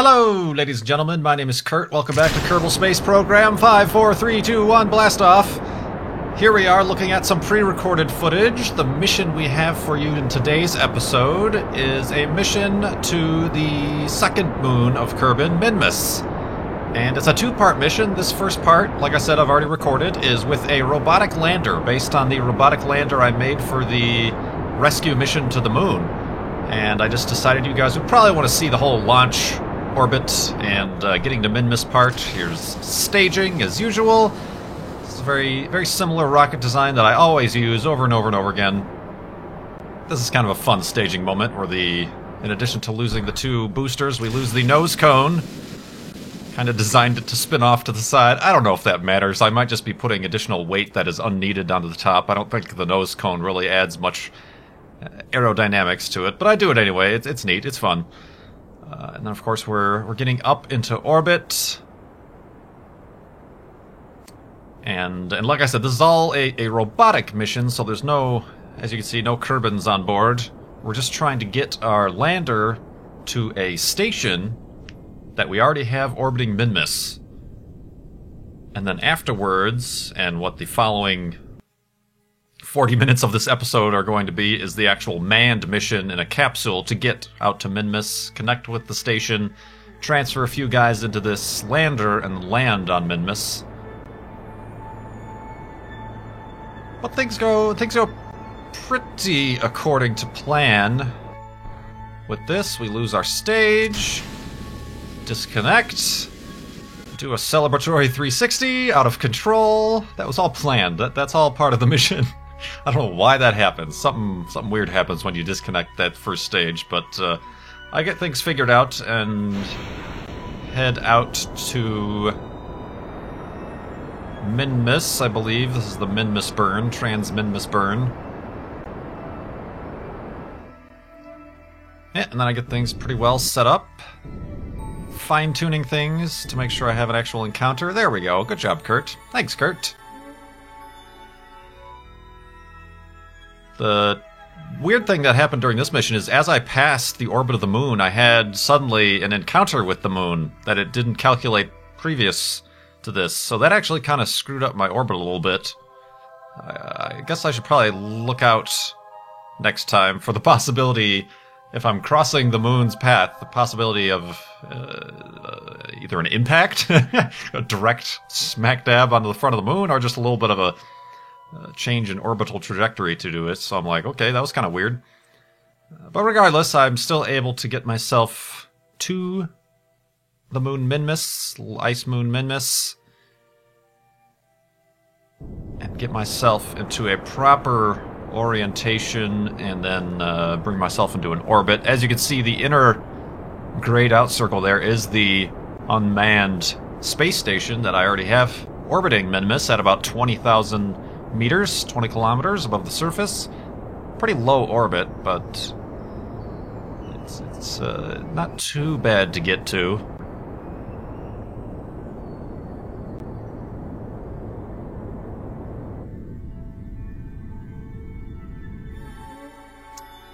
Hello, ladies and gentlemen. My name is Kurt. Welcome back to Kerbal Space Program 5, 4, 3, 2, 1, blast off. Here we are looking at some pre-recorded footage. The mission we have for you in today's episode is a mission to the second moon of Kerbin, Minmus. And it's a two-part mission. This first part, like I said, I've already recorded, is with a robotic lander based on the robotic lander I made for the rescue mission to the moon. And I just decided you guys would probably want to see the whole launch orbit and getting to Minmus part. Here's staging as usual. It's a very, very similar rocket design that I always use over and over and over again. This is kind of a fun staging moment where in addition to losing the two boosters, we lose the nose cone. Kind of designed it to spin off to the side. I don't know if that matters. I might just be putting additional weight that is unneeded onto the top. I don't think the nose cone really adds much aerodynamics to it, but I do it anyway. It's neat. It's fun. And then, of course, we're getting up into orbit. And like I said, this is all a robotic mission, so there's no, as you can see, no Kerbins on board. We're just trying to get our lander to a station that we already have orbiting Minmus. And then afterwards, and what the following 40 minutes of this episode are going to be, is the actual manned mission in a capsule to get out to Minmus, connect with the station, transfer a few guys into this lander, and land on Minmus. But things go pretty according to plan. With this, we lose our stage, disconnect, do a celebratory 360, out of control. That was all planned. That's all part of the mission. I don't know why that happens. Something weird happens when you disconnect that first stage, but I get things figured out and head out to Minmus, I believe. This is the Minmus burn, Trans-Minmus burn. Yeah, and then I get things pretty well set up. Fine-tuning things to make sure I have an actual encounter. There we go. Good job, Kurt. Thanks, Kurt. The weird thing that happened during this mission is as I passed the orbit of the moon, I had suddenly an encounter with the moon that it didn't calculate previous to this. So that actually kind of screwed up my orbit a little bit. I guess I should probably look out next time for the possibility, if I'm crossing the moon's path, the possibility of either an impact, a direct smack dab onto the front of the moon, or just a little bit of a change in orbital trajectory to do it. So I'm like, okay, that was kind of weird. But regardless, I'm still able to get myself to the moon Minmus, ice moon Minmus, and get myself into a proper orientation, and then bring myself into an orbit. As you can see, the inner grayed out circle there is the unmanned space station that I already have orbiting Minmus at about 20,000 meters, 20 kilometers above the surface. Pretty low orbit, but it's not too bad to get to.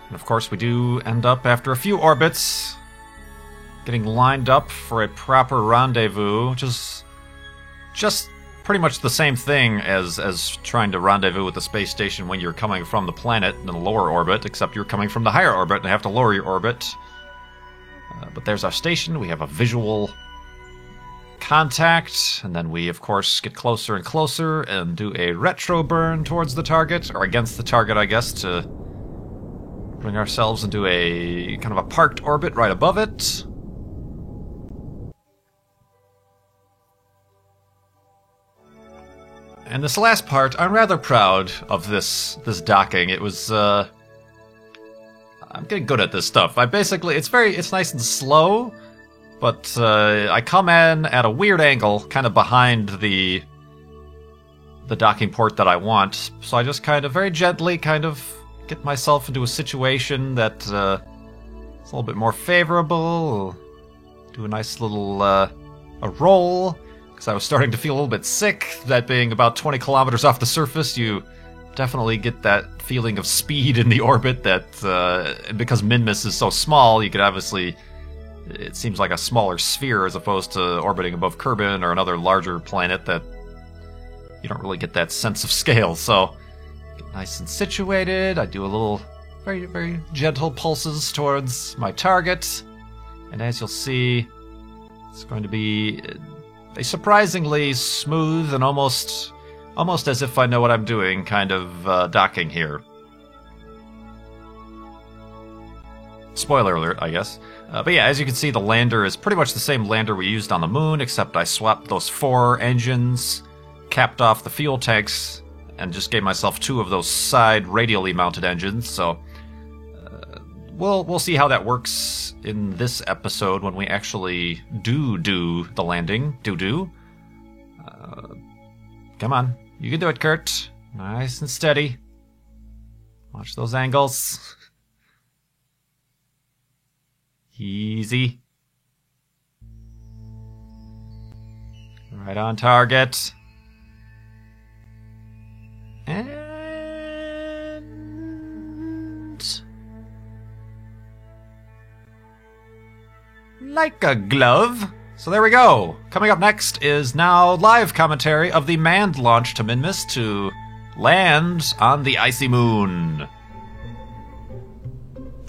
And of course, we do end up, after a few orbits, getting lined up for a proper rendezvous, which is just pretty much the same thing as trying to rendezvous with the space station when you're coming from the planet in the lower orbit, except you're coming from the higher orbit and have to lower your orbit. But there's our station. We have a visual contact, and then we, of course, get closer and closer and do a retro burn towards the target, or against the target, I guess, to bring ourselves into a kind of a parked orbit right above it. And this last part, I'm rather proud of this docking. It was, I'm getting good at this stuff. It's nice and slow, but I come in at a weird angle, kind of behind the docking port that I want. So I just kind of very gently get myself into a situation that is a little bit more favorable. Do a nice little a roll, because I was starting to feel a little bit sick. That being about 20 kilometers off the surface, you definitely get that feeling of speed in the orbit that, because Minmus is so small, you could obviously it seems like a smaller sphere as opposed to orbiting above Kerbin or another larger planet that you don't really get that sense of scale. So, get nice and situated. I do a little very, very gentle pulses towards my target. And as you'll see, it's going to be a surprisingly smooth and almost as if I know what I'm doing kind of docking here. Spoiler alert, I guess. But yeah, as you can see, the lander is pretty much the same lander we used on the moon, except I swapped those 4 engines, capped off the fuel tanks, and just gave myself 2 of those side radially mounted engines. So we'll see how that works in this episode when we actually do the landing. Come on, you can do it, Kurt. Nice and steady. Watch those angles. Easy. Right on target. And like a glove. So there we go. Coming up next is now live commentary of the manned launch to Minmus to land on the icy moon.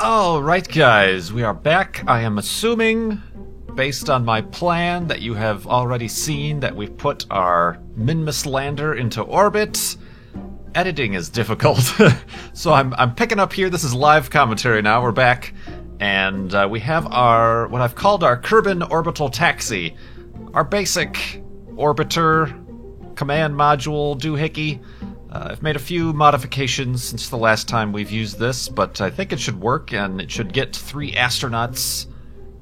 Alright guys, we are back. I am assuming, based on my plan, that you have already seen that we've put our Minmus lander into orbit. Editing is difficult, so I'm picking up here. This is live commentary now. We're back, and we have our, what I've called our Kerbin Orbital Taxi. Our basic orbiter command module doohickey. I've made a few modifications since the last time we've used this, but I think it should work, and it should get 3 astronauts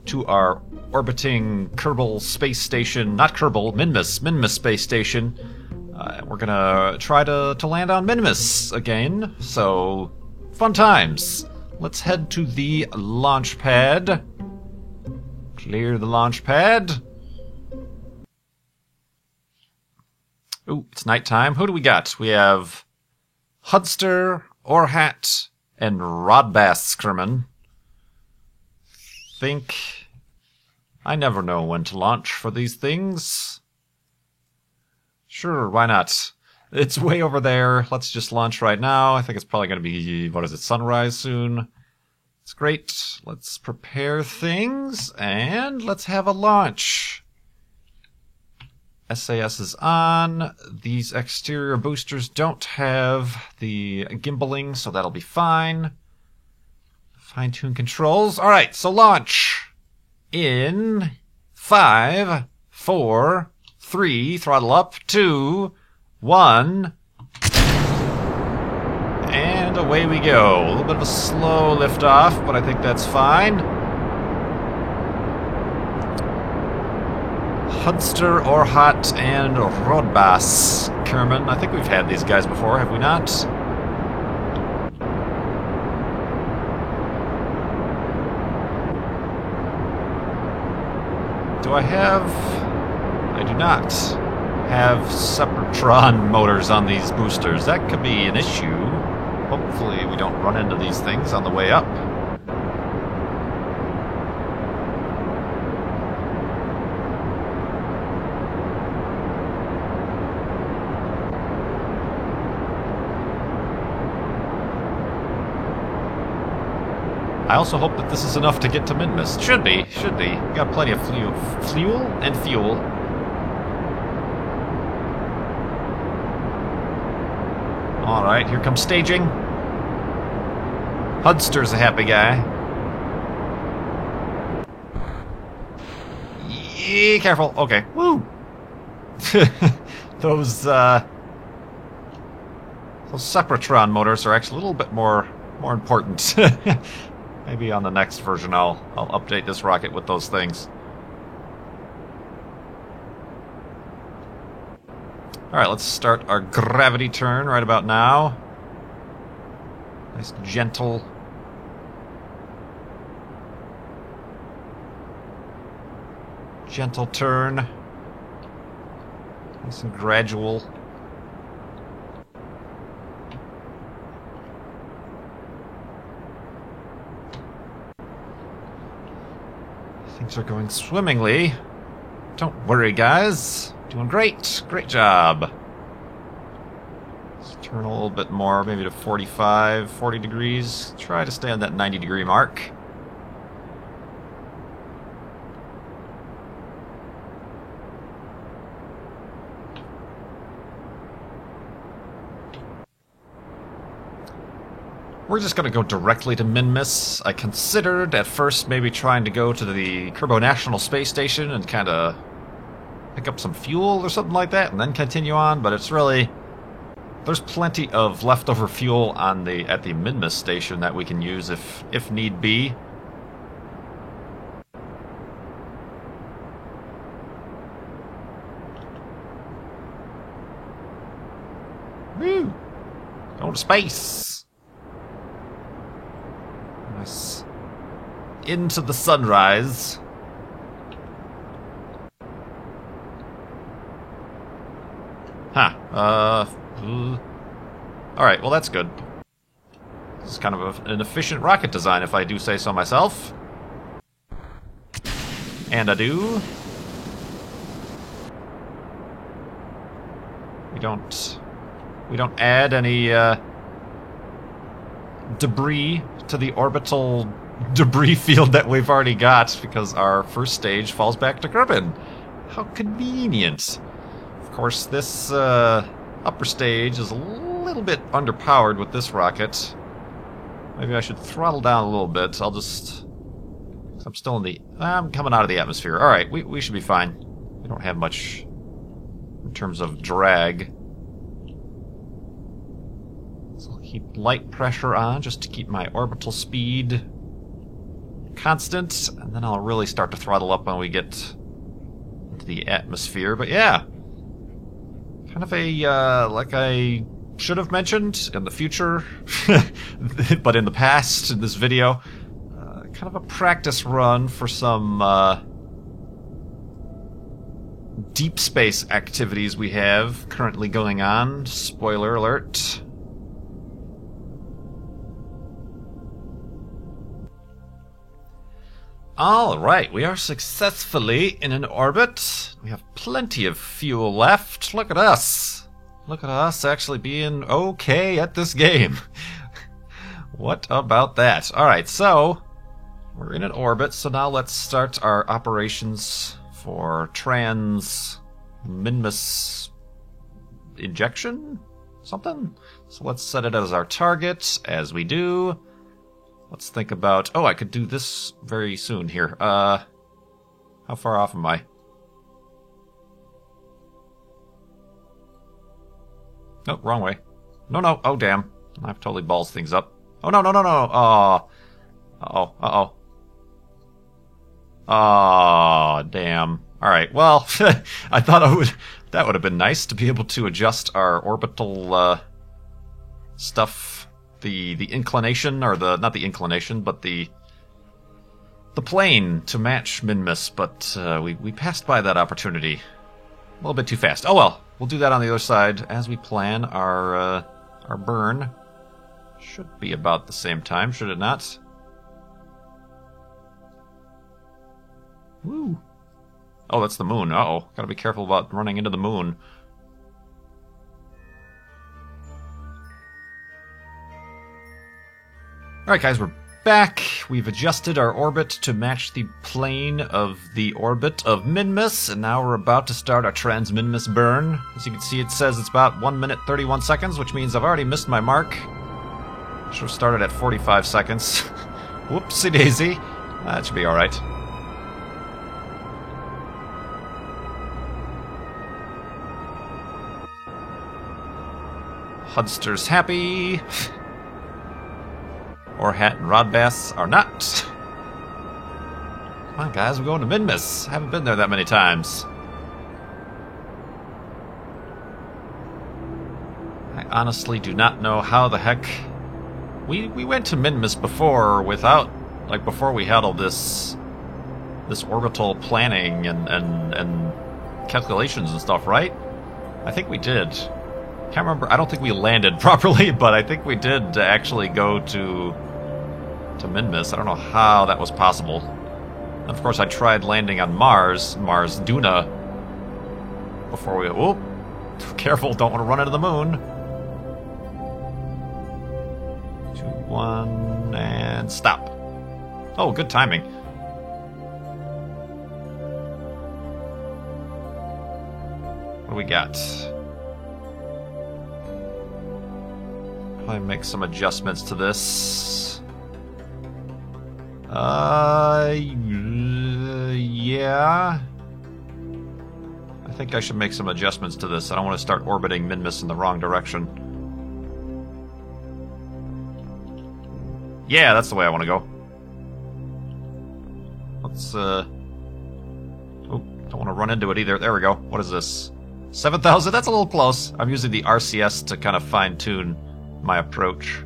to our orbiting Kerbal space station, not Kerbal, Minmus space station. We're gonna try to land on Minmus again, so fun times. Let's head to the launch pad. Clear the launch pad. Ooh, it's nighttime. Who do we got? We have Hudster, Orhat, and Rodbass Kerman. I never know when to launch for these things. Sure, why not? It's way over there. Let's just launch right now. I think it's probably going to be, sunrise soon. It's great. Let's prepare things, and let's have a launch. SAS is on. These exterior boosters don't have the gimbaling, so that'll be fine. Fine-tune controls. All right, so launch in 5, 4, 3, throttle up, 2, 1, and away we go. A little bit of a slow liftoff, but I think that's fine. Hudster, Orhat, and Rodbass Kerman. I think we've had these guys before, have we not? I do not have Sepratron motors on these boosters. That could be an issue. Hopefully we don't run into these things on the way up. I also hope that this is enough to get to Minmus. Should be. We got plenty of fuel and fuel. Alright, here comes staging. Hudster's a happy guy. Yeah, careful. Okay. Woo! Those Sepratron motors are actually a little bit more important. Maybe on the next version I'll update this rocket with those things. Alright, let's start our gravity turn right about now. Nice gentle turn. Nice and gradual. I Things are going swimmingly. Don't worry, guys. Doing great. Great job. Let's turn a little bit more, maybe to 45, 40 degrees. Try to stay on that 90-degree mark. We're just going to go directly to Minmus. I considered at first maybe trying to go to the Kerbal National Space Station and kind of pick up some fuel or something like that and then continue on, but it's really... There's plenty of leftover fuel on at the Minmus station that we can use if need be. Woo! Going to space! Nice. Into the sunrise. Huh. Alright, well that's good. This is kind of an efficient rocket design, if I do say so myself. And I do. We don't add any debris to the orbital debris field that we've already got because our first stage falls back to Kerbin. How convenient. Of course, this upper stage is a little bit underpowered with this rocket. Maybe I should throttle down a little bit. I'm still in the... I'm coming out of the atmosphere. Alright, we should be fine. We don't have much in terms of drag. So I'll keep light pressure on just to keep my orbital speed constant, and then I'll really start to throttle up when we get into the atmosphere. But yeah, kind of a, like I should have mentioned in the future, but in the past, in this video, kind of a practice run for some deep space activities we have currently going on. Spoiler alert. Alright, we are successfully in an orbit. We have plenty of fuel left. Look at us. Look at us actually being okay at this game. What about that? Alright, so we're in an orbit, so now let's start our operations for Minmus injection? Something? So let's set it as our target, as we do. Let's think about... Oh, I could do this very soon here. How far off am I? Oh, wrong way. No. Oh, damn. I've totally balls things up. Oh, no. Oh. Uh-oh. Oh, damn. Alright, well, I thought that would have been nice to be able to adjust our orbital, stuff. The inclination, or not the inclination, but the plane to match Minmus, but we passed by that opportunity a little bit too fast. Oh well, we'll do that on the other side as we plan our burn. Should be about the same time, should it not? Woo! Oh, that's the moon. Uh-oh, gotta be careful about running into the moon. Alright guys, we're back. We've adjusted our orbit to match the plane of the orbit of Minmus, and now we're about to start our trans-Minmus burn. As you can see, it says it's about 1 minute 31 seconds, which means I've already missed my mark. Should have started at 45 seconds. Whoopsie daisy. That should be alright. Hudster's happy. Orhat and Rodbass are not. Come on, guys, we're going to Minmus. Haven't been there that many times. I honestly do not know how the heck... We went to Minmus before before we had all this orbital planning and calculations and stuff, right? I think we did. Can't remember. I don't think we landed properly, but I think we did actually go to Minmus. I don't know how that was possible. Of course, I tried landing on Mars Duna, before we... Whoop! Careful, don't want to run into the moon. 2, 1, and stop. Oh, good timing. What do we got? Probably make some adjustments to this. Yeah. I think I should make some adjustments to this. I don't want to start orbiting Minmus in the wrong direction. Yeah, that's the way I want to go. Let's, oh, don't want to run into it either. There we go. What is this? 7,000? That's a little close. I'm using the RCS to kind of fine-tune my approach.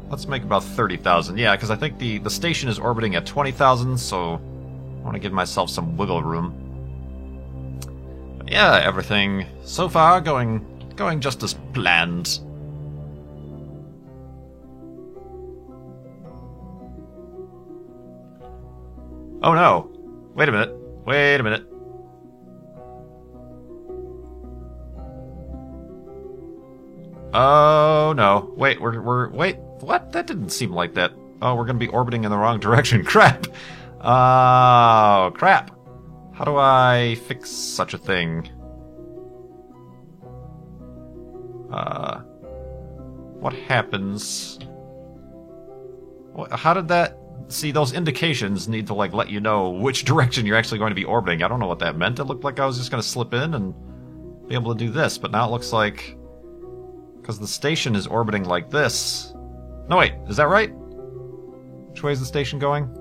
Let's make about 30,000. Yeah, because I think the station is orbiting at 20,000, so I want to give myself some wiggle room. But yeah, everything so far going just as planned. Oh no! Wait a minute. Wait a minute. Oh no. Wait, wait, what? That didn't seem like that. Oh, we're gonna be orbiting in the wrong direction. Crap! Oh, crap. How do I fix such a thing? What happens? How did that... See, those indications need to, like, let you know which direction you're actually going to be orbiting. I don't know what that meant. It looked like I was just going to slip in and be able to do this, but now it looks like... Because the station is orbiting like this... No, wait, is that right? Which way is the station going?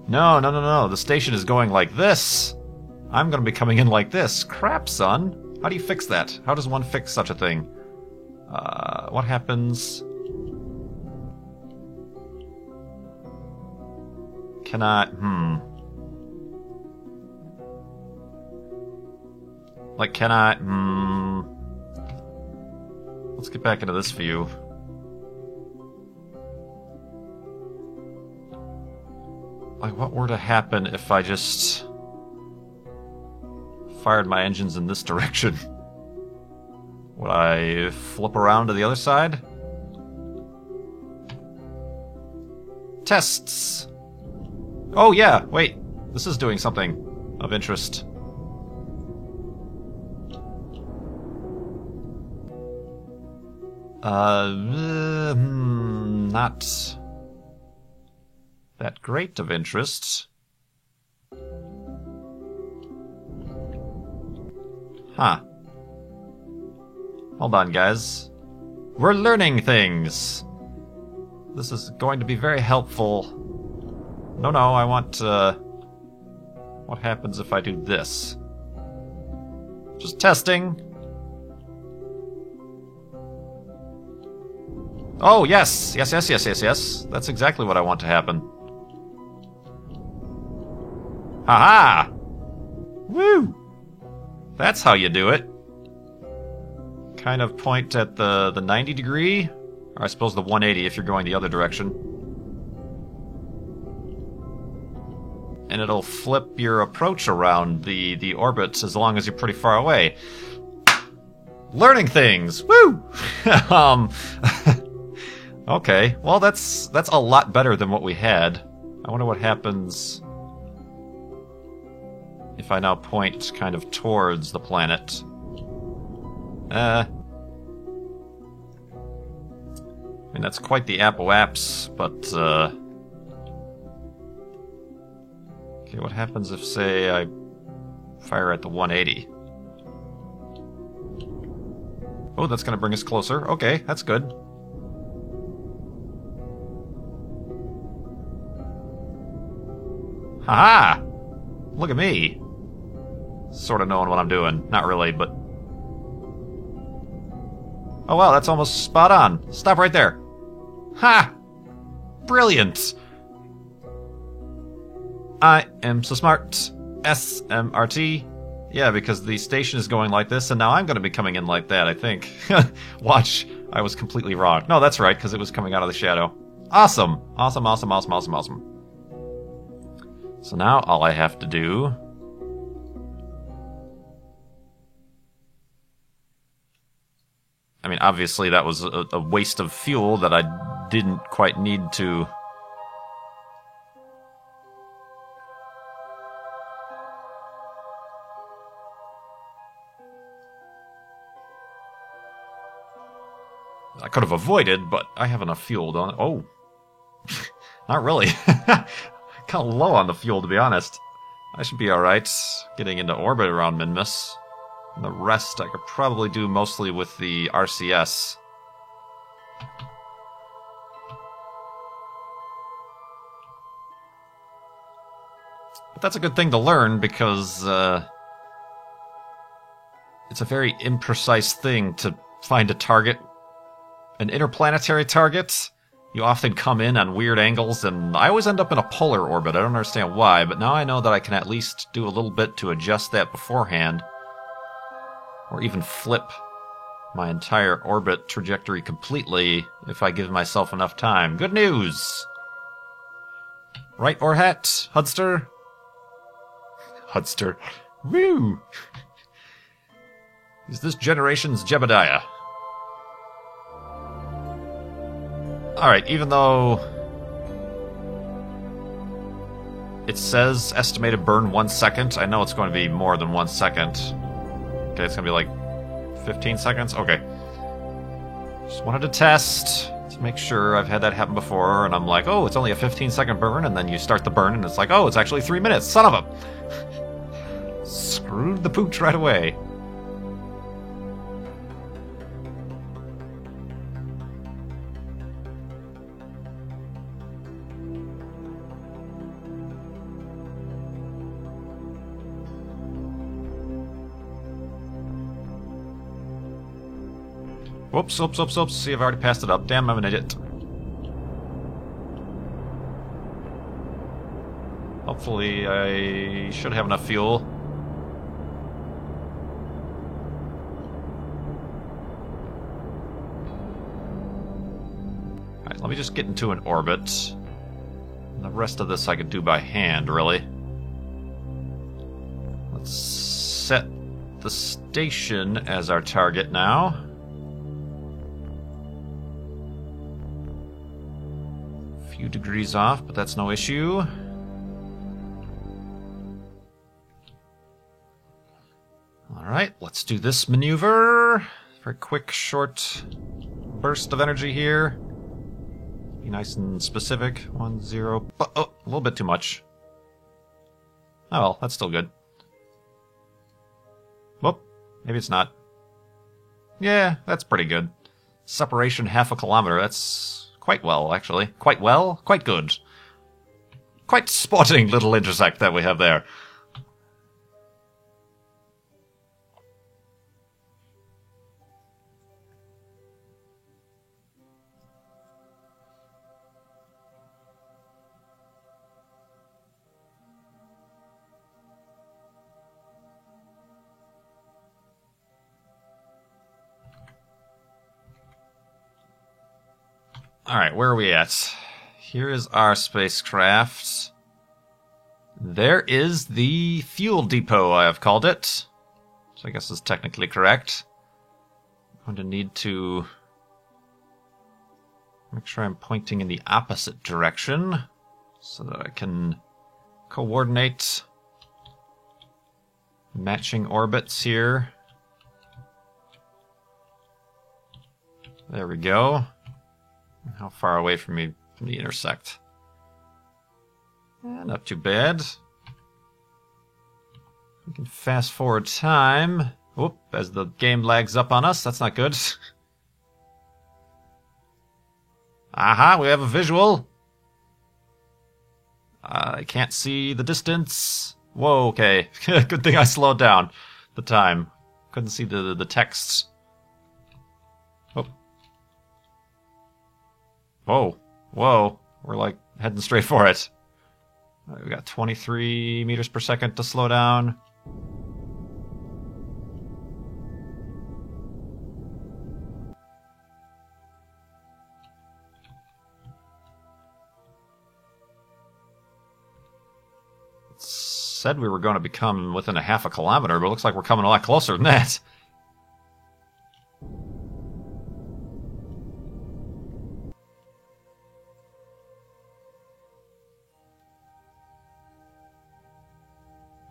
No, no, no, no. The station is going like this. I'm going to be coming in like this. Crap, son. How do you fix that? How does one fix such a thing? What happens? Can I... Like, can I... Let's get back into this view. Like, what were to happen if I just... fired my engines in this direction? Would I flip around to the other side? Tests! Oh yeah, wait. This is doing something of interest. Not that great of interest. Huh. Hold on, guys. We're learning things! This is going to be very helpful. No, I want, what happens if I do this? Just testing. Oh, yes! Yes. That's exactly what I want to happen. Haha! Woo! That's how you do it. Kind of point at the 90 degree, or I suppose the 180 if you're going the other direction. And it'll flip your approach around the orbit as long as you're pretty far away. Learning things! Woo! Okay, well that's a lot better than what we had. I wonder what happens if I now point kind of towards the planet. I mean, that's quite the apo-apse, but, okay, what happens if, say, I fire at the 180? Oh, that's gonna bring us closer. Okay, that's good. Haha! Look at me. Sort of knowing what I'm doing. Not really, but... Oh wow, that's almost spot on. Stop right there. Ha! Brilliant! I am so smart. SMRT. Yeah, because the station is going like this, and now I'm going to be coming in like that, I think. Watch, I was completely wrong. No, that's right, because it was coming out of the shadow. Awesome! Awesome, awesome, awesome, awesome, awesome. So now all I have to do... I mean, obviously that was a waste of fuel that I didn't quite need to... I could have avoided, but I have enough fuel, don't I? Oh. Not really. Kind of low on the fuel, to be honest. I should be alright getting into orbit around Minmus. And the rest I could probably do mostly with the RCS. But that's a good thing to learn, because it's a very imprecise thing to find a target. An interplanetary target, you often come in on weird angles, and I always end up in a polar orbit. I don't understand why, but now I know that I can at least do a little bit to adjust that beforehand. Or even flip my entire orbit trajectory completely if I give myself enough time. Good news! Right, Orhat? Hudster? Hudster. Woo! Is this generation's Jebediah? Alright, even though it says estimated burn 1 second, I know it's going to be more than 1 second. Okay, it's going to be like 15 seconds? Okay. Just wanted to test to make sure. I've had that happen before, and I'm like, oh, it's only a 15-second burn, and then you start the burn, and it's like, oh, it's actually 3 minutes. Son of a... Screwed the pooch right away. Whoops, whoops, whoops, whoops. See, I've already passed it up. Damn, I'm an idiot. Hopefully, I should have enough fuel. Alright, let me just get into an orbit. And the rest of this I could do by hand, really. Let's set the station as our target now. Few degrees off, but that's no issue. Alright, let's do this maneuver. Very quick, short burst of energy here. Be nice and specific. 1, 0. Oh, a little bit too much. Oh well, that's still good. Whoop, maybe it's not. Yeah, that's pretty good. Separation 0.5 kilometer, that's... quite well, actually. Quite well? Quite good. Quite spotting little intersect that we have there. Alright, where are we at? Here is our spacecraft. There is the fuel depot, I have called it. Which I guess is technically correct. I'm going to need to make sure I'm pointing in the opposite direction so that I can coordinate matching orbits here. There we go. How far away from me from the intersect? Not too bad. We can fast forward time. Whoop, as the game lags up on us. That's not good. Aha, we have a visual. I can't see the distance. Whoa, okay. Good thing I slowed down the time. Couldn't see the text. Oh. Whoa. Whoa. We're like heading straight for it. We got 23 meters per second to slow down. said we were going to become within a half a kilometer, but it looks like we're coming a lot closer than that.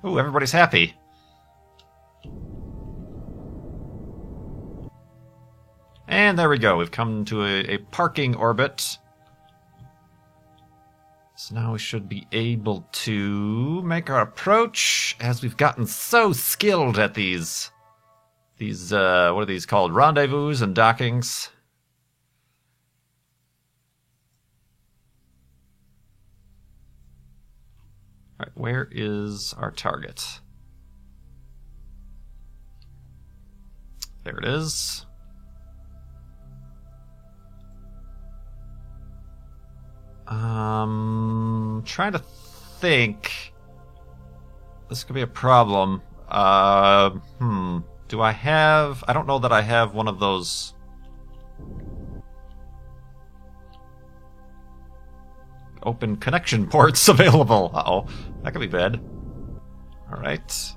Ooh, everybody's happy. And there we go. We've come to a parking orbit. So now we should be able to make our approach, as we've gotten so skilled at these what are these called? Rendezvous and dockings. All right, where is our target? There it is. Trying to think. This could be a problem. Do I have... I don't know that I have one of those... open connection ports available. Uh-oh. That could be bad. Alright.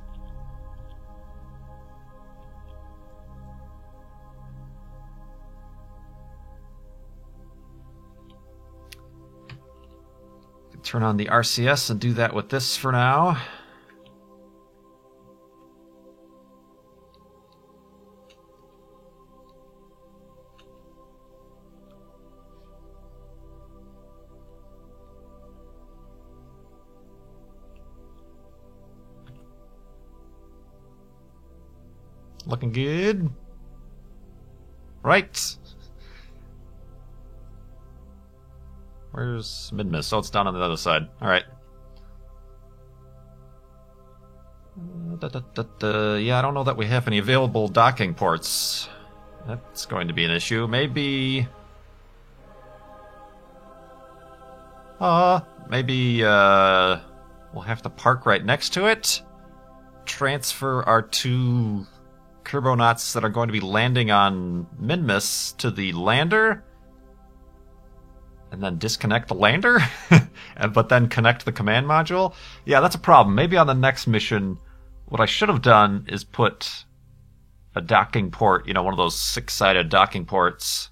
Turn on the RCS and do that with this for now. Looking good. Right. Where's Midmiss? Oh, it's down on the other side. Alright. Yeah, I don't know that we have any available docking ports. That's going to be an issue. Maybe... maybe, we'll have to park right next to it. Transfer our two Kerbonauts that are going to be landing on Midmiss to the lander. And then disconnect the lander? But then connect the command module? Yeah, that's a problem. Maybe on the next mission, what I should have done is put a docking port, you know, one of those 6-sided docking ports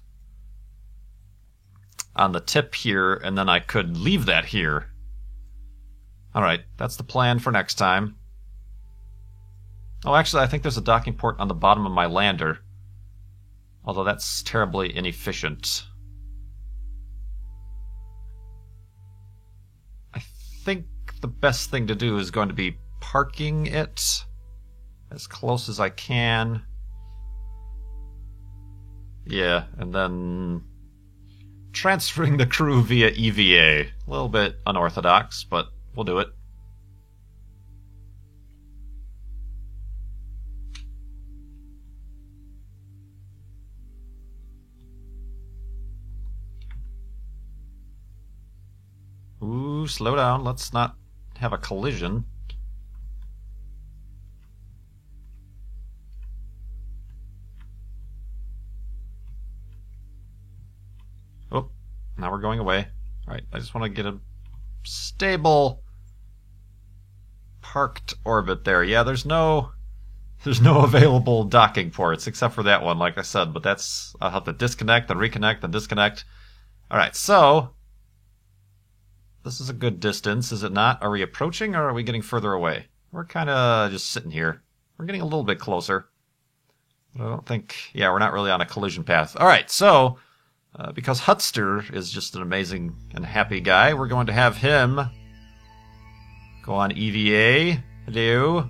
on the tip here, and then I could leave that here. Alright, that's the plan for next time. Oh, actually, I think there's a docking port on the bottom of my lander. Although that's terribly inefficient. I think the best thing to do is going to be parking it as close as I can. Yeah, and then transferring the crew via EVA. A little bit unorthodox, but we'll do it. Ooh, slow down. Let's not have a collision. Oh, now we're going away. Alright, I just want to get a stable parked orbit there. Yeah, there's no available docking ports except for that one, like I said, but that's... I'll have to disconnect and reconnect and disconnect. Alright, so... This is a good distance, is it not? Are we approaching or are we getting further away? We're kind of just sitting here. We're getting a little bit closer. But I don't think... Yeah, we're not really on a collision path. Alright, so... because Hutster is just an amazing and happy guy, we're going to have him go on EVA. Hello.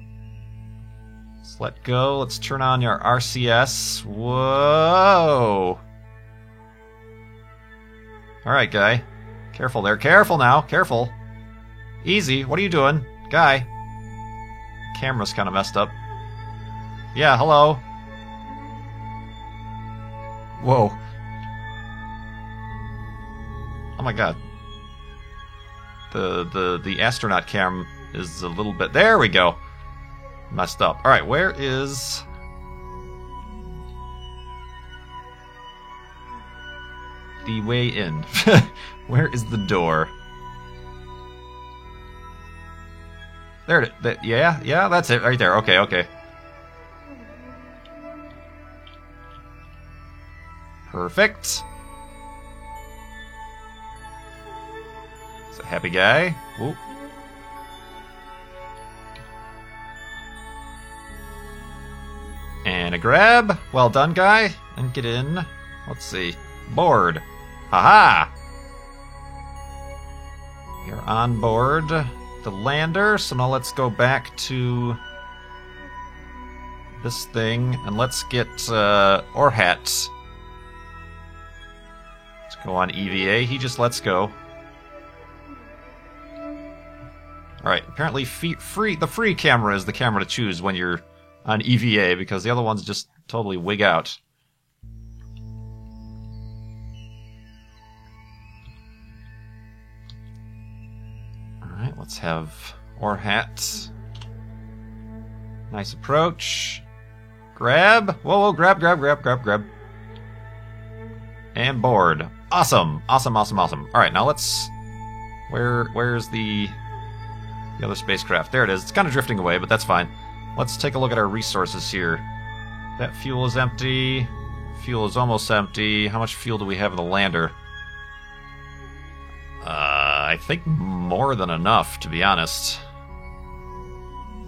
Let's let go. Let's turn on your RCS. Whoa! Alright, guy. Careful there. Careful now. Careful. Easy. What are you doing? Guy. Camera's kind of messed up. Yeah, hello. Whoa. Oh my god. The astronaut cam is a little bit... There we go. Messed up. Alright, where is... the way in? Where is the door? There it is. Yeah, that's it right there. Okay, okay. Perfect. It's a happy guy. Ooh. And a grab. Well done, guy. And get in. Let's see. Board. Haha! You're on board the lander, so now let's go back to this thing, and let's get Orhat. Let's go on EVA. He just lets go. Alright, apparently the free camera is the camera to choose when you're on EVA, because the other ones just totally wig out. Alright, let's have Orhat. Nice approach. Grab. Whoa, grab. And board. Awesome. Awesome. Alright, now let's... Where's the other spacecraft? There it is. It's kind of drifting away, but that's fine. Let's take a look at our resources here. That fuel is empty. Fuel is almost empty. How much fuel do we have in the lander? I think more than enough, to be honest.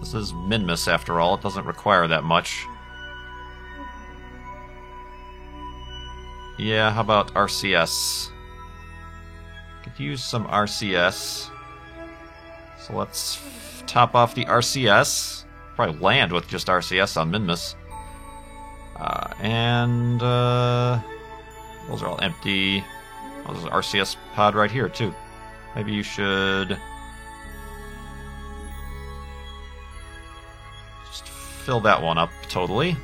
This is Minmus, after all. It doesn't require that much. Yeah, how about RCS? Could use some RCS. So let's top off the RCS. Probably land with just RCS on Minmus. Those are all empty. Oh, there's an RCS pod right here, too. Maybe you should... just fill that one up totally.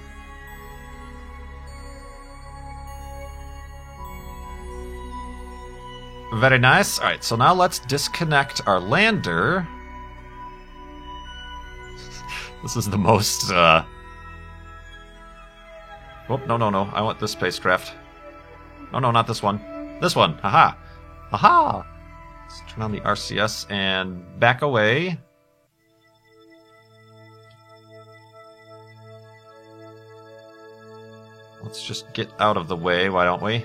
Very nice. Alright, so now let's disconnect our lander. This is the most, Oh, no. I want this spacecraft. No, not this one. This one. Haha. Haha! Let's turn on the RCS and back away. Let's just get out of the way, why don't we?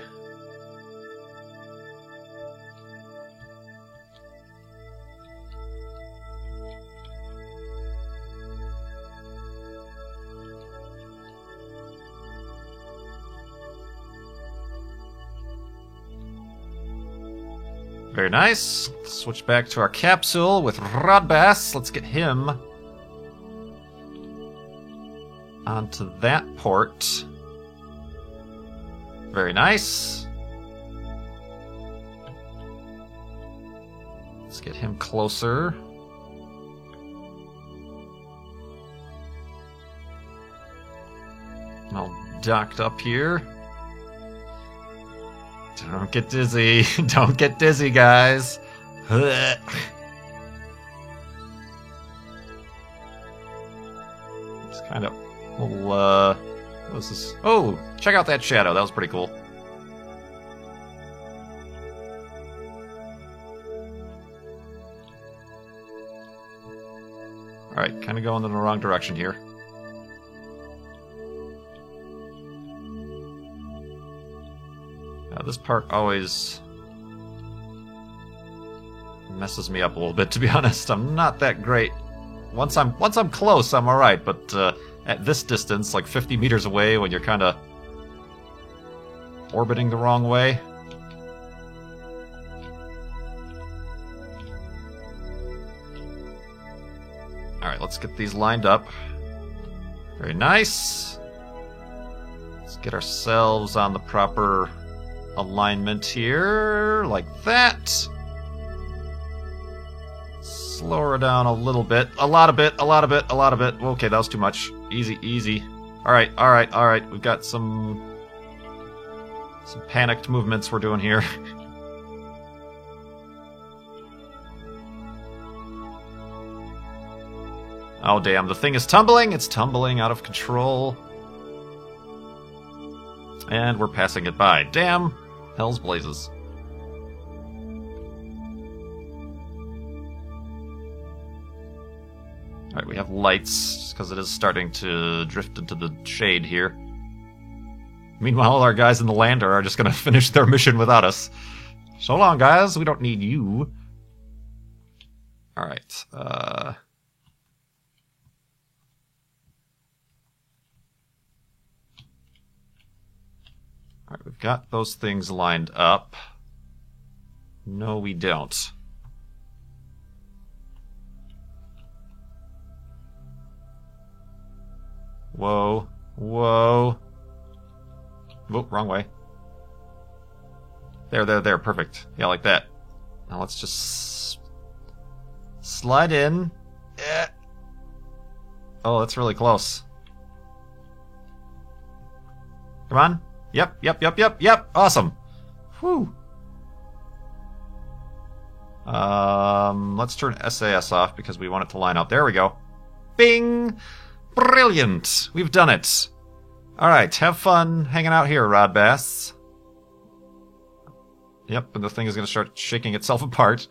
Very nice. Switch back to our capsule with Rodbass. Let's get him onto that port. Very nice. Let's get him closer. All docked up here. Don't get dizzy. Don't get dizzy, guys. Just kind of... Well, this is... Oh! Check out that shadow. That was pretty cool. Alright, kind of going in the wrong direction here. This part always messes me up a little bit, to be honest. I'm not that great. Once I'm close, I'm alright, but at this distance, like 50 meters away, when you're kind of orbiting the wrong way. Alright, let's get these lined up. Very nice. Let's get ourselves on the proper alignment here, like that. Slow her down a little bit. A lot of it. Okay, that was too much. Easy. Alright. We've got some panicked movements we're doing here. Oh, damn. The thing is tumbling. It's tumbling out of control. And we're passing it by. Damn. Hell's blazes. Alright, we have lights, because it is starting to drift into the shade here. Meanwhile, our guys in the lander are just going to finish their mission without us. So long, guys. We don't need you. Alright. Alright, we've got those things lined up. No, we don't. Whoa. Whoa. Oh, wrong way. There, perfect. Yeah, like that. Now let's just slide in. Yeah. Oh, that's really close. Come on. Yep. Awesome. Whew. Let's turn SAS off because we want it to line up. There we go. Bing! Brilliant! We've done it. Alright, have fun hanging out here, Rod Bass. Yep, and the thing is going to start shaking itself apart.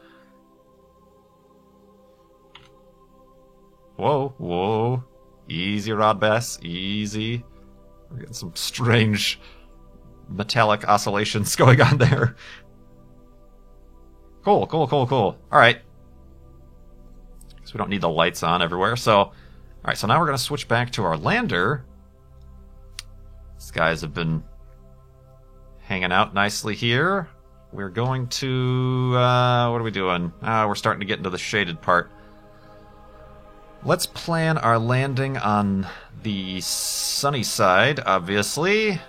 Whoa. Easy, Rod Bass. Easy. We're getting some strange metallic oscillations going on there. Cool. Alright. Guess we don't need the lights on everywhere, so... Alright, so now we're going to switch back to our lander. These guys have been hanging out nicely here. We're going to... what are we doing? We're starting to get into the shaded part. Let's plan our landing on the sunny side, obviously.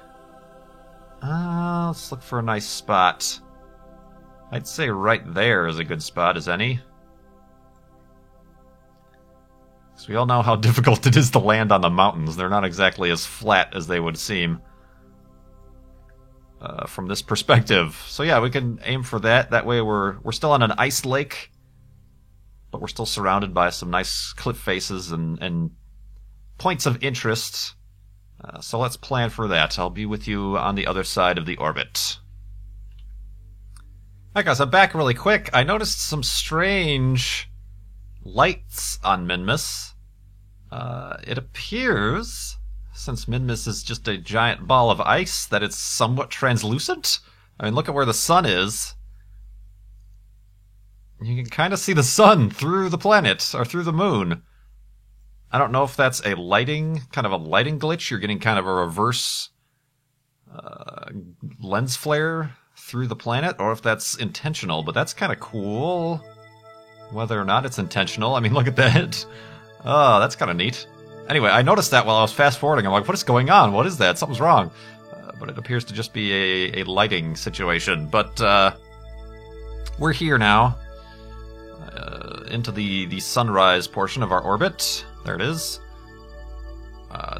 Let's look for a nice spot. I'd say right there is a good spot as any. Because we all know how difficult it is to land on the mountains. They're not exactly as flat as they would seem from this perspective. So yeah, we can aim for that. That way we're still on an ice lake, but we're still surrounded by some nice cliff faces and points of interest. So let's plan for that. I'll be with you on the other side of the orbit. Alright guys, I'm back really quick. I noticed some strange lights on Minmus. It appears, since Minmus is just a giant ball of ice, that it's somewhat translucent. I mean, look at where the sun is. You can kind of see the sun through the planet, or through the moon. I don't know if that's a lighting glitch. You're getting kind of a reverse lens flare through the planet, or if that's intentional, but that's kind of cool. Whether or not it's intentional, I mean, look at that. Oh, that's kind of neat. Anyway, I noticed that while I was fast-forwarding. I'm like, what is going on? What is that? Something's wrong. But it appears to just be a lighting situation. But we're here now, into the sunrise portion of our orbit. There it is.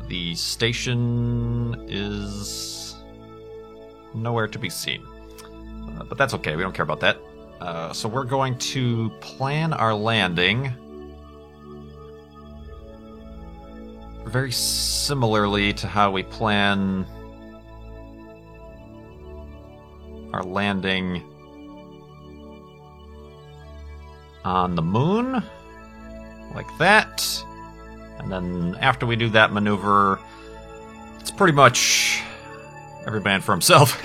The station is nowhere to be seen. But that's okay. We don't care about that. So we're going to plan our landing very similarly to how we plan our landing on the moon, like that. And then after we do that maneuver, it's pretty much every man for himself.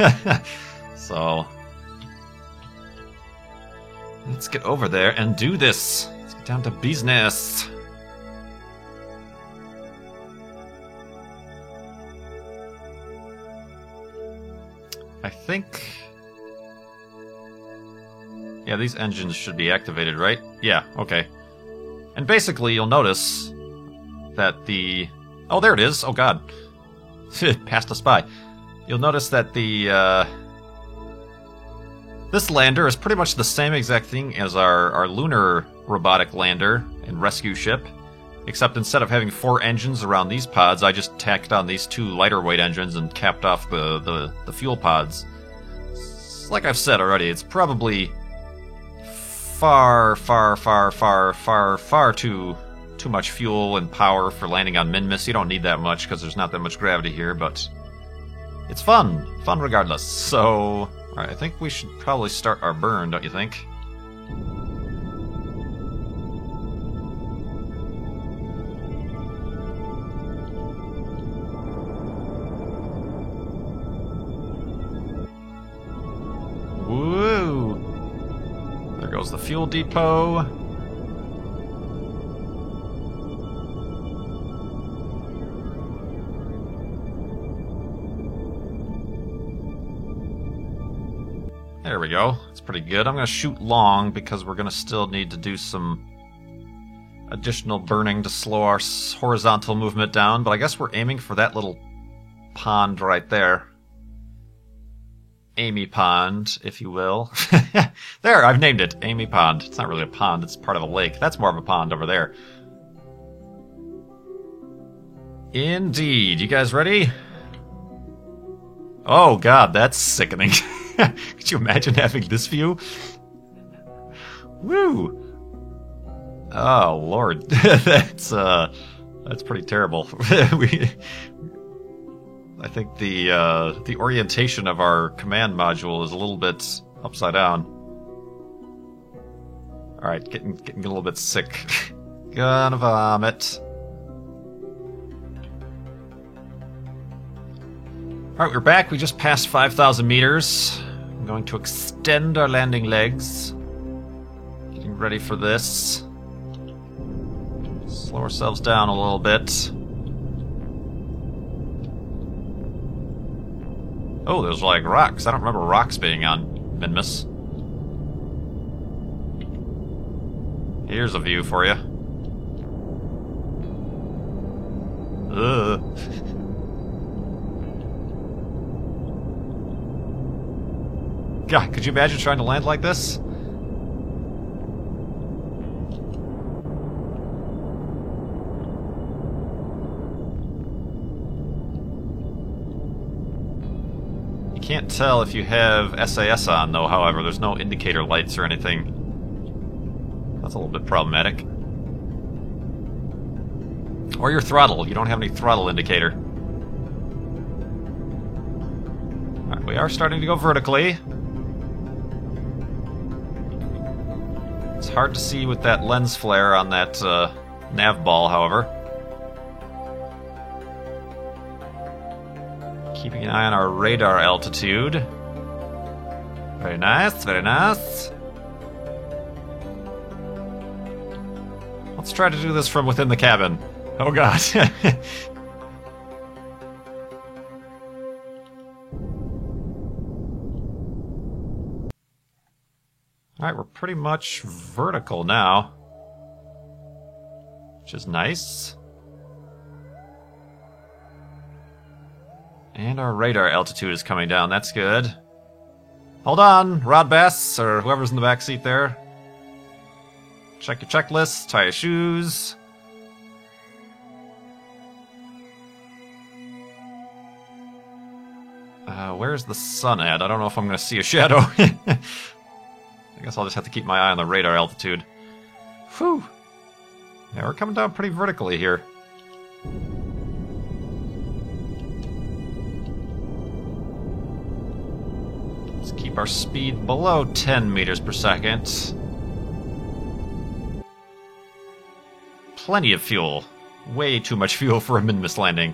So let's get over there and do this. Let's get down to business. I think... yeah, these engines should be activated, right? Yeah, okay. And basically, you'll notice that the... oh, there it is! Oh, God. It passed us by. You'll notice that the, this lander is pretty much the same exact thing as our lunar robotic lander and rescue ship, except instead of having 4 engines around these pods, I just tacked on these 2 lighter weight engines and capped off the fuel pods. Like I've said already, it's probably far too much fuel and power for landing on Minmus. You don't need that much because there's not that much gravity here, but it's fun regardless. So, alright, I think we should probably start our burn, don't you think? goes the fuel depot. There we go. It's pretty good. I'm going to shoot long because we're going to still need to do some additional burning to slow our horizontal movement down, but I guess we're aiming for that little pond right there. Amy Pond, if you will. There, I've named it. Amy Pond. It's not really a pond, it's part of a lake. That's more of a pond over there. Indeed. You guys ready? Oh god, that's sickening. Could you imagine having this view? Woo! Oh lord, that's pretty terrible. I think the orientation of our command module is a little bit upside down. All right, getting a little bit sick. Gonna vomit. All right, we're back. We just passed 5,000 meters. I'm going to extend our landing legs. Getting ready for this. Slow ourselves down a little bit. Oh, there's like rocks. I don't remember rocks being on Minmus. Here's a view for you. Ugh. God, could you imagine trying to land like this? You can't tell if you have SAS on, though, however. There's no indicator lights or anything. That's a little bit problematic. Or your throttle. You don't have any throttle indicator. Alright, we are starting to go vertically. It's hard to see with that lens flare on that nav ball, however. Keeping an eye on our radar altitude. Very nice, very nice. Let's try to do this from within the cabin. Oh god. Alright, we're pretty much vertical now. Which is nice. And our radar altitude is coming down, that's good. Hold on, Rod Bass, or whoever's in the back seat there. Check your checklist, tie your shoes. Where's the sun at? I don't know if I'm going to see a shadow. I guess I'll just have to keep my eye on the radar altitude. Whew. Yeah, we're coming down pretty vertically here. Let's keep our speed below 10 meters per second. Plenty of fuel. Way too much fuel for a Minmus landing.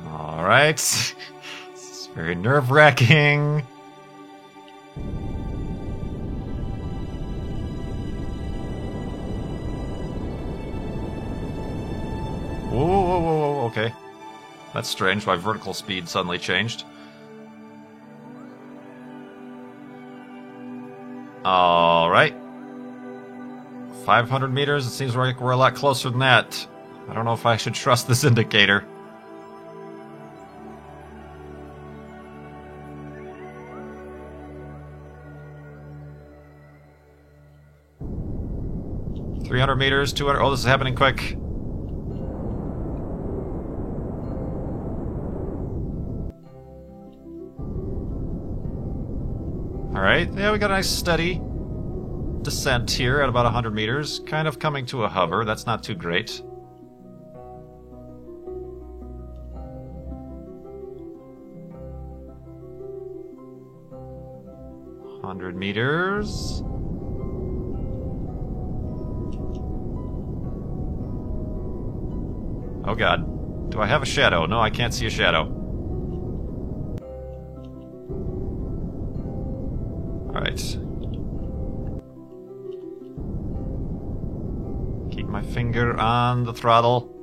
Alright. This is very nerve-wracking. Whoa, whoa, whoa, whoa, okay. That's strange, why vertical speed suddenly changed. Alright. 500 meters, it seems like we're a lot closer than that. I don't know if I should trust this indicator. $300 meters, 200. Oh, this is happening quick. Alright, yeah, we got a nice steady descent here at about 100 meters. Kind of coming to a hover, that's not too great. $100 meters. Oh god. Do I have a shadow? No, I can't see a shadow. Alright. Keep my finger on the throttle.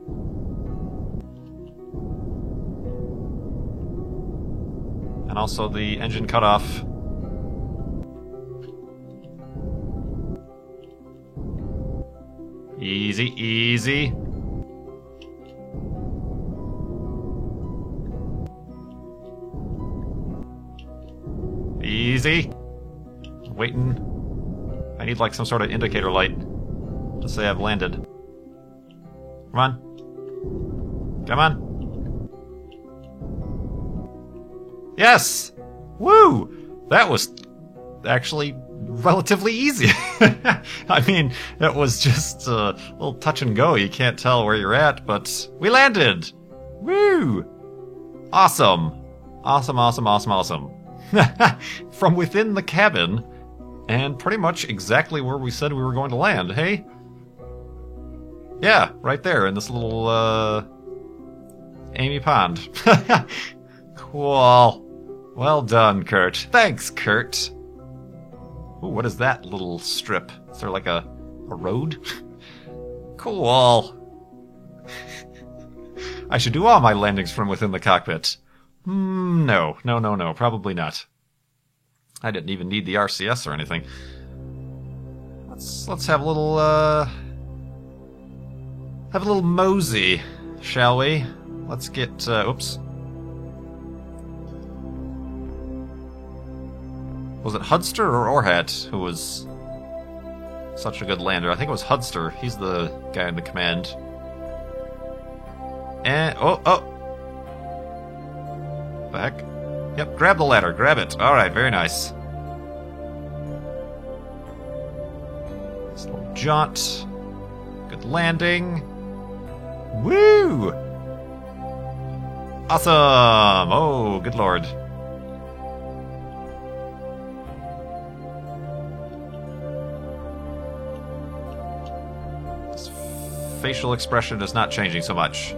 And also the engine cutoff. Easy, easy. Easy. Waiting. I need like some sort of indicator light to say I've landed. Come on. Come on. Yes! Woo! That was actually relatively easy. I mean, it was just a little touch and go. You can't tell where you're at, but we landed! Woo! Awesome. Awesome, awesome, awesome, awesome. From within the cabin, and pretty much exactly where we said we were going to land, hey? Yeah, right there in this little, Amy Pond. Cool. Well done, Kurt. Thanks, Kurt. Ooh, what is that little strip? Is there like a road? Cool. I should do all my landings from within the cockpit. No, probably not. I didn't even need the RCS or anything. Let's have a little mosey, shall we? Let's get oops. Was it Hudster or Orhat who was such a good lander? I think it was Hudster. He's the guy in the command. And oh. Back. Yep, grab the ladder. Grab it. Alright, very nice. Nice little jaunt. Good landing. Woo! Awesome! Oh, good lord. This facial expression is not changing so much.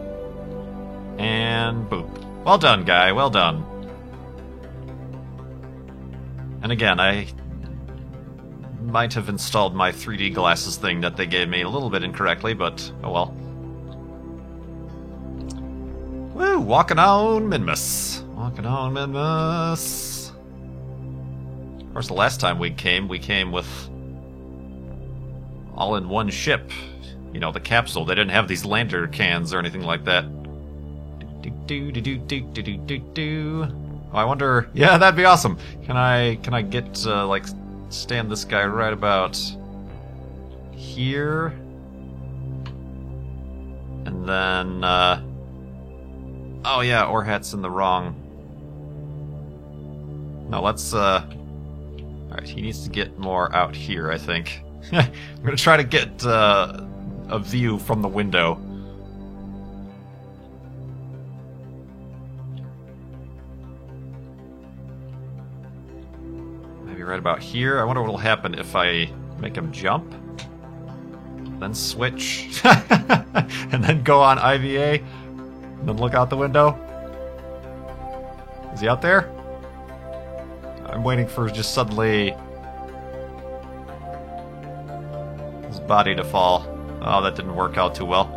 And boop. Well done, guy. Well done. And again, I might have installed my 3D glasses thing that they gave me a little bit incorrectly, but oh well. Woo! Walking on Minmus. Walking on Minmus. Of course, the last time we came with all in one ship. You know, the capsule. They didn't have these lander cans or anything like that. Oh, I wonder. Yeah, that'd be awesome. Can I get like stand this guy right about here, and then oh yeah, Orhat's in the wrong. No, let's all right. He needs to get more out here, I think. I'm gonna try to get a view from the window. Right about here. I wonder what'll happen if I make him jump, then switch, and then go on IVA, and then look out the window. Is he out there? I'm waiting for just suddenly his body to fall. Oh, that didn't work out too well.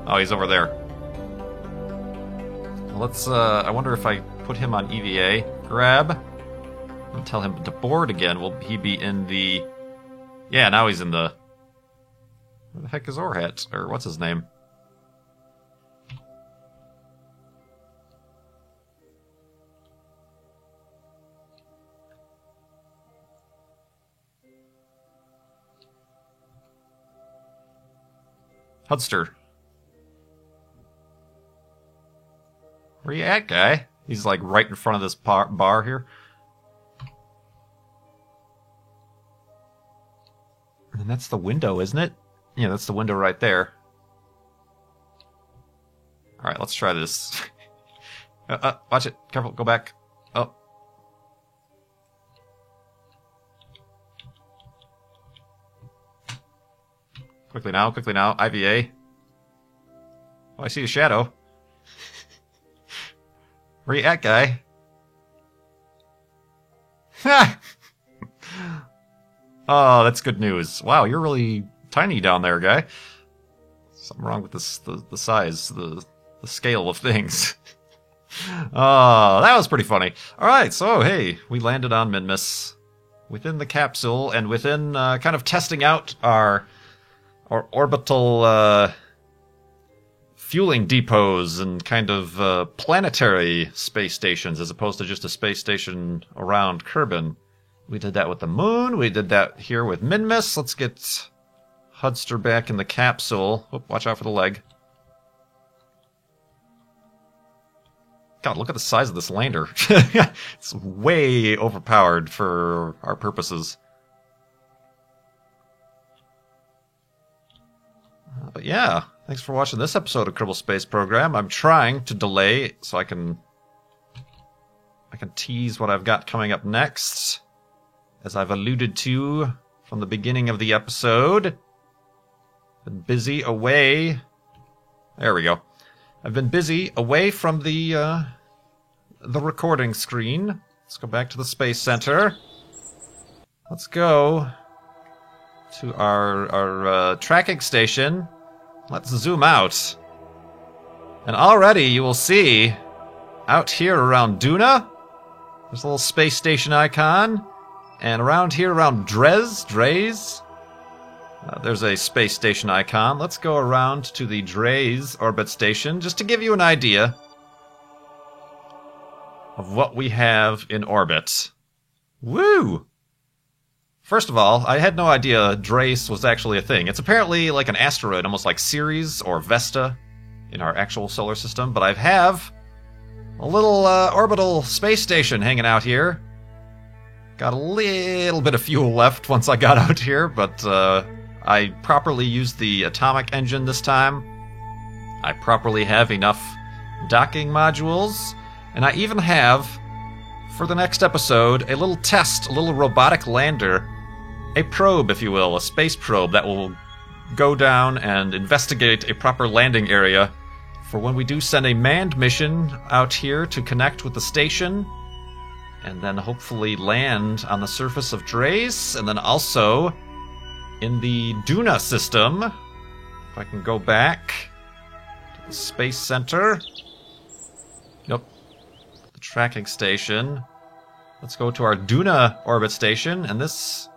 Oh, he's over there. Let's, I wonder if I put him on EVA. Grab. And tell him to board again. Will he be in the... Yeah, now he's in the... Where the heck is Orhat? Or what's his name? Hudster. Where you at, guy? He's like right in front of this bar here. And that's the window, isn't it? Yeah, that's the window right there. Alright, let's try this. Watch it. Careful, go back. Oh. Quickly now, IVA. Oh, I see a shadow. Where you at, guy? Ha! Oh, that's good news. Wow, you're really tiny down there, guy. Something wrong with this, the size, the scale of things. Oh, that was pretty funny. Alright, so hey, we landed on Minmus within the capsule and within kind of testing out our orbital fueling depots and kind of planetary space stations as opposed to just a space station around Kerbin. We did that with the moon. We did that here with Minmus. Let's get Hudster back in the capsule. Oop, watch out for the leg. God, look at the size of this lander. It's way overpowered for our purposes. But yeah, thanks for watching this episode of Kerbal Space Program. I'm trying to delay so I can tease what I've got coming up next. As I've alluded to from the beginning of the episode, been busy away. There we go. I've been busy away from the recording screen. Let's go back to the Space Center. Let's go to our tracking station. Let's zoom out. And already you will see out here around Duna, there's a little space station icon. And around here, around Drays, there's a space station icon. Let's go around to the Drays orbit station just to give you an idea of what we have in orbit. Woo! First of all, I had no idea Drace was actually a thing. It's apparently like an asteroid, almost like Ceres or Vesta in our actual solar system. But I have a little orbital space station hanging out here. Got a little bit of fuel left once I got out here, but I properly used the atomic engine this time. I properly have enough docking modules, and I even have, for the next episode, a little test, a little robotic lander, a probe, if you will, a space probe that will go down and investigate a proper landing area for when we do send a manned mission out here to connect with the station. And then hopefully land on the surface of Drace, and then also in the Duna system. If I can go back to the Space Center. Nope. The tracking station. Let's go to our Duna orbit station, and this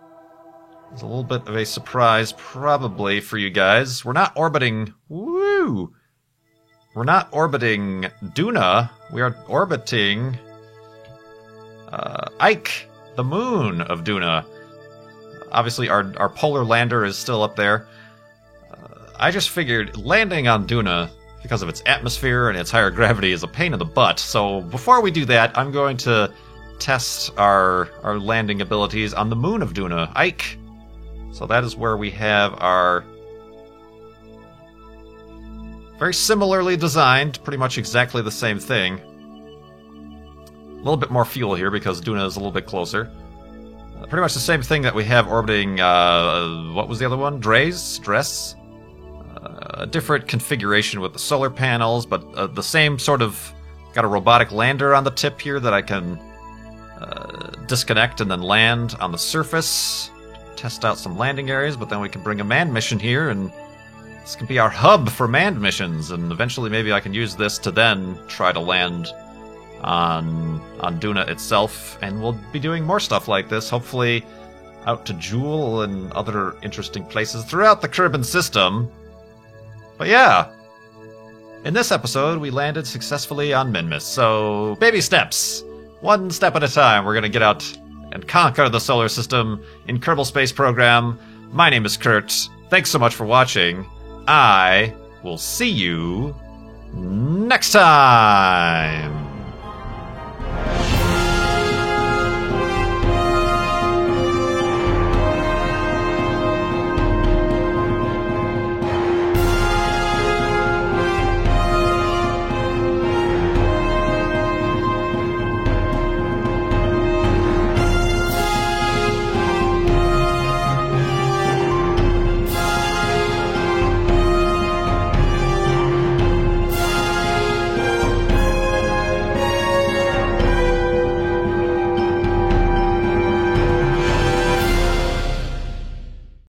is a little bit of a surprise probably for you guys. We're not orbiting... Woo! We're not orbiting Duna. We are orbiting... Ike, the moon of Duna. Obviously, our polar lander is still up there. I just figured landing on Duna, because of its atmosphere and its higher gravity, is a pain in the butt. So before we do that, I'm going to test our landing abilities on the moon of Duna, Ike. So that is where we have our very similarly designed, pretty much exactly the same thing. A little bit more fuel here because Duna is a little bit closer. Pretty much the same thing that we have orbiting, what was the other one? Dress? A different configuration with the solar panels, but the same sort of... Got a robotic lander on the tip here that I can disconnect and then land on the surface. Test out some landing areas, but then we can bring a manned mission here, and this can be our hub for manned missions, and eventually maybe I can use this to then try to land on Duna itself, and we'll be doing more stuff like this, hopefully out to Jool and other interesting places throughout the Kerbin system. But yeah, in this episode we landed successfully on Minmus, so baby steps, one step at a time. We're gonna get out and conquer the solar system in Kerbal Space Program. My name is Kurt. Thanks so much for watching. I will see you next time.